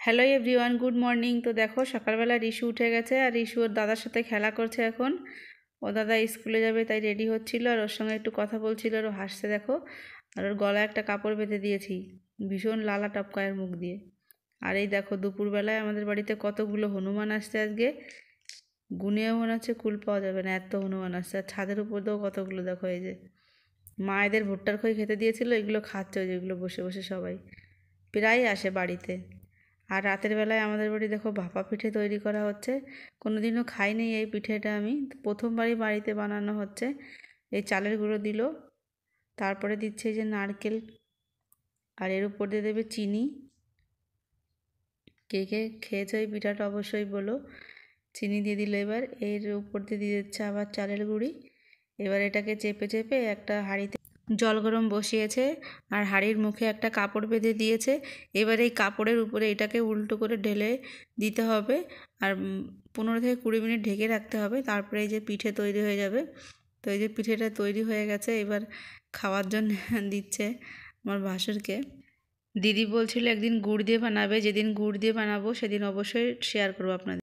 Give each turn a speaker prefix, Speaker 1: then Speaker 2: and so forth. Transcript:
Speaker 1: Hello everyone, good morning. তো দেখো সকালবেলা রিশু উঠে গেছে আর রিশু ওর দাদার সাথে খেলা করছে এখন। ও দাদা স্কুলে যাবে তাই রেডি হচ্ছিল আর ওর সঙ্গে একটু কথা বলছিল আর ও হাসছে দেখো। আর ওর গলায় একটা কাপড় বেঁধে দিয়েছি, ভীষণ লালা টপকায়ের মুখ দিয়ে। আর এই দেখো দুপুরবেলায় আমাদের বাড়িতে কতগুলো হনুমান আসছে আজকে, গুনেও মনে হচ্ছে কুল পাওয়া যাবে না, এত হনুমান আসছে। আর ছাদের উপর দিয়েও কতগুলো দেখো, এই যে মা এদের ভুট্টার খই খেতে দিয়েছিল, এগুলো খাচ্ছে, ওই যেগুলো বসে বসে সবাই প্রায় আসে বাড়িতে। আর রাতের বেলায় আমাদের বাড়ি দেখো ভাপা পিঠে তৈরি করা হচ্ছে। কোনো দিনও খাইনি এই পিঠেটা, আমি প্রথমবারই বাড়িতে বানানো হচ্ছে। এই চালের গুঁড়ো দিল, তারপরে দিচ্ছে এই যে নারকেল, আর এর উপর দিয়ে দেবে চিনি। কে কে খেয়েছো এই পিঠাটা অবশ্যই বলো। চিনি দিয়ে দিল, এবার এর উপর দিয়ে দিয়ে দিচ্ছে আবার চালের গুঁড়ি। এবার এটাকে চেপে চেপে একটা হাঁড়িতে জল গরম বসিয়েছে আর হাঁড়ির মুখে একটা কাপড় বেঁধে দিয়েছে। এবার এই কাপড়ের উপরে এটাকে উল্টো করে ঢেলে দিতে হবে আর 15 থেকে 20 মিনিট ঢেকে রাখতে হবে। তারপরে এই যে পিঠে তৈরি হয়ে যাবে। তো এই যে পিঠেটা তৈরি হয়ে গেছে, এবার খাওয়ার জন্য দিচ্ছে আমার ভাসুরকে। দিদি বলছিল একদিন গুড় দিয়ে বানাবে, যেদিন গুড় দিয়ে বানাবো সেদিন অবশ্যই শেয়ার করবো আপনাদের।